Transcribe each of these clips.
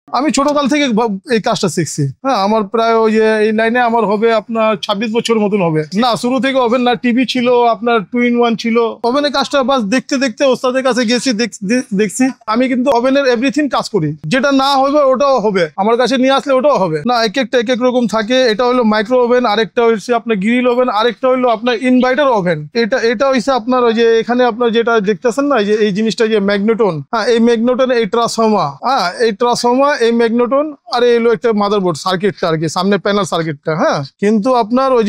আমি ছোটকাল থেকে এই কাজটা শিখছি। হ্যাঁ, আমার প্রায় ওই যে এই লাইনে আমার হবে আপনার 26 বছর মতন হবে। না, শুরু থেকে ওভেন না, টিভি ছিল, আপনার 2-in-1 ছিল। ওভেনের কাজটা বাস দেখতে দেখতে ওস্তাদের কাছে গেছি, দেখছি। আমি কিন্তু ওভেনের এভরিথিং কাজ করি, যেটা না হবে ওটাও হবে, আমার কাছে নিয়ে আসলে ওটাও হবে। না, এক এক রকম থাকে। এটা হলো মাইক্রো ওভেন, আরেকটা হচ্ছে আপনার গ্রিল ওভেন, আরেকটা হলো আপনার ইনভার্টার ওভেন। এটা হচ্ছে আপনার ওই যে এখানে আপনার যেটা দেখতেছেন না, যে এই জিনিসটা যে ম্যাগনেটন, হ্যাঁ, এই ম্যাগনেটন, এই ট্রান্সফর্মার, হ্যাঁ, এই ট্রান্সফর্মার, এই ম্যাগনেটন, আর এলো একটা মাদারবোর্ড সার্কিটটা আর কি, সামনে প্যানেল সার্কিটটা। হ্যাঁ, কিন্তু আপনার ওই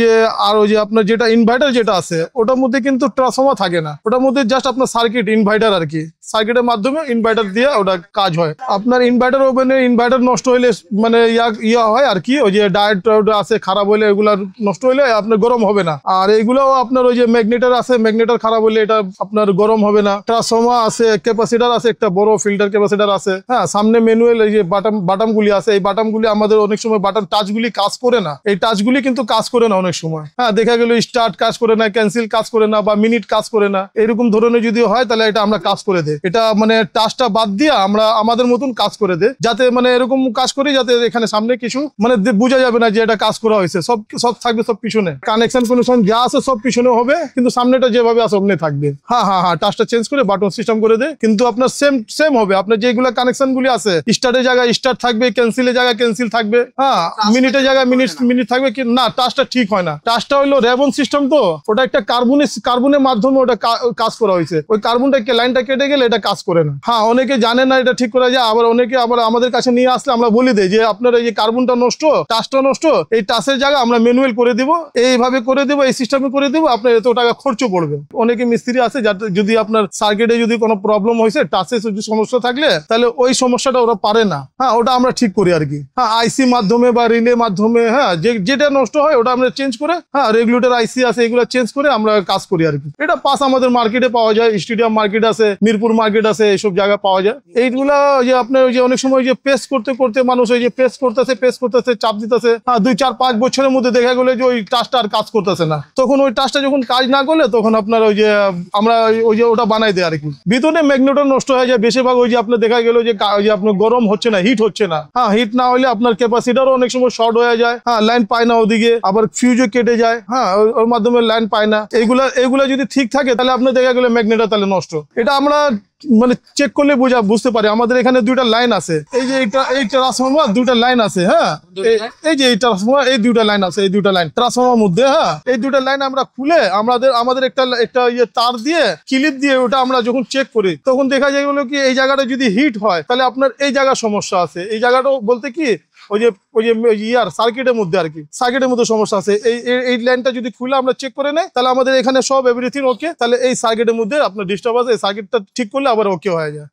যে আপনার যেটা ইনভার্টার যেটা আছে, ওটার মধ্যে কিন্তু ট্রান্সফর্মার থাকে না, ওটার মধ্যে জাস্ট আপনার সার্কিট, ইনভার্টার আর কি, সার্কিটের মাধ্যমে ইনভার্টার দিয়ে ওটা কাজ হয়। আপনার ইনভার্টার ওভেনে ইনভার্টার নষ্ট হইলে মানে ইয়া হয় আর কি, ওই যে ডায়েট আছে খারাপ হলে, এগুলা নষ্ট হইলে আপনার গরম হবে না। আর এইগুলাও আপনার ওই যে ম্যাগনেটার আছে, ম্যাগনেটার খারাপ হলে এটা আপনার গরম হবে না। ট্রান্সফর্মার আছে, ক্যাপাসিটার আছে, একটা বড় ফিল্টার ক্যাপাসিটার আছে। হ্যাঁ, সামনে ম্যানুয়াল এই যে বাটামগুলি আছে, এই বাটামগুলি আমাদের অনেক সময় বাটন টাচগুলি কাজ করে না, এই টাচগুলি কিন্তু কাজ করে না অনেক সময়। হ্যাঁ, দেখা গেল স্টার্ট কাজ করে না, ক্যান্সেল কাজ করে না, বা মিনিট কাজ করে না, এরকম ধরনের যদি হয় তাহলে এটা আমরা কাজ করে দেয়। এটা মানে টাচটা বাদ দিয়ে আমরা আমাদের মতন কাজ করে দেয়, যাতে মানে এরকম কাজ করি যাতে এখানে সামনে কিছু মানে বোঝা যাবে না যে এটা কাজ করা হয়েছে। সব থাকবে, সব পিছনে কানেকশন যা আছে সব পিছনে হবে, কিন্তু সামনেটা যেভাবে আছে অমনি থাকবে। হ্যাঁ, টাচটা চেঞ্জ করে বাটন সিস্টেম করে দেয়, কিন্তু আপনার সেম হবে। আপনার যেগুলো কানেকশন গুলি আছে, স্টার্টের জায়গায় স্টার্ট থাকবে, ক্যান্সেলের জায়গায় ক্যান্সেল থাকবে, হ্যাঁ, মিনিটের জায়গায় মিনিট থাকবে। না, টাচটা ঠিক হয় না। টাচটা হলো রেবন সিস্টেম, তো ওটা একটা কার্বনের মাধ্যমে ওটা কাজ করা হয়েছে। ওই কার্বনটা লাইনটা কেটে গেলে এটা কাজ করে না। হ্যাঁ, অনেকে জানে না এটা ঠিক করা যায়, আবার অনেকে আবার আমাদের কাছে নিয়ে আসলে আমরা বলি দেই যে আপনার এই যে কার্বনটা নষ্ট, টাচটা নষ্ট, এই টাচের জায়গা আমরা ম্যানুয়াল করে দিব, এইভাবে করে দিব, এই সিস্টেমে করে দিব, আপনার এত টাকা খরচ পড়বে। অনেকে মিস্ত্রি আছে যদি আপনার সার্কিটে যদি কোনো প্রবলেম হয়েছে, টাচে যদি সমস্যা থাকলে, তাহলে ওই সমস্যাটা ওরা পারে না। হ্যাঁ, ওটা আমরা ঠিক করি আর কি। হ্যাঁ, আইসি মাধ্যমে বা রিলে মাধ্যমে, হ্যাঁ, যেটা নষ্ট হয় ওটা আমরা চেঞ্জ করে, হ্যাঁ, রেগুলেটর আইসি আছে, এগুলো চেঞ্জ করে আমরা কাজ করি আর কি। এটা পাস আমাদের মার্কেটে পাওয়া যায়, স্টেডিয়াম মার্কেট আছে, মিরপুর মার্কেট আছে, এইসব জায়গায় পাওয়া যায়। এইগুলা যে আপনার ওই যে অনেক সময় যে পেস করতে করতে মানুষ ওই যে পেস করতেছে, চাপ দিতেছে, হ্যাঁ, 2-4-5 বছরের মধ্যে দেখা গেলে যে ওই টাচটা আর কাজ করতেছে না। তখন ওই টাচটা যখন কাজ না করলে, তখন আপনার ওই যে আমরা ওই যে ওটা বানাই দেয় আর কি। ভিতরে ম্যাগনেটর নষ্ট হয়ে যায় বেশিরভাগ। ওই যে আপনার দেখা গেল যে আপনার গরম হচ্ছে না, হিট হচ্ছে না। হ্যাঁ, হিট না হলে আপনার ক্যাপাসিটারও অনেক সময় শর্ট হয়ে যায়। হ্যাঁ, লাইন পায় না ওদিকে, আবার ফিউজও কেটে যায়। হ্যাঁ, ওর মাধ্যমে লাইন পায় না। এইগুলা যদি ঠিক থাকে, তাহলে আপনার দেখা গেলে ম্যাগনেটর তাহলে নষ্ট। এটা আমরা মানে চেক করলে বুঝতে পারি। আমাদের এখানে 2টা লাইন আছে, এই যে এই ট্রান্সফর্মার 2টা লাইন আছে। হ্যাঁ, এই যে এই ট্রান্সফর্মার, এই 2টা লাইন আছে, এই 2টা লাইন ট্রান্সফর্মার মধ্যে। হ্যাঁ, এই 2টা লাইন আমরা খুলে আমাদের একটা ইয়ে তার দিয়ে, ক্লিপ দিয়ে, ওটা আমরা যখন চেক করি, তখন দেখা যায় হলো কি, এই জায়গাটা যদি হিট হয়, তাহলে আপনার এই জায়গার সমস্যা আছে। এই জায়গাটাও বলতে কি, ওই যে সার্কিটের মধ্যে আর কি, সার্কিটের মধ্যে সমস্যা আছে। এই লাইনটা যদি খুলে আমরা চেক করে নেই, তাহলে আমাদের এখানে সব এভরিথিং ওকে, তাহলে এই সার্কিটের মধ্যে আপনার ডিস্টার্ব আছে, এই সার্কিটটা ঠিক করলে আবার ওকে হয়ে যায়।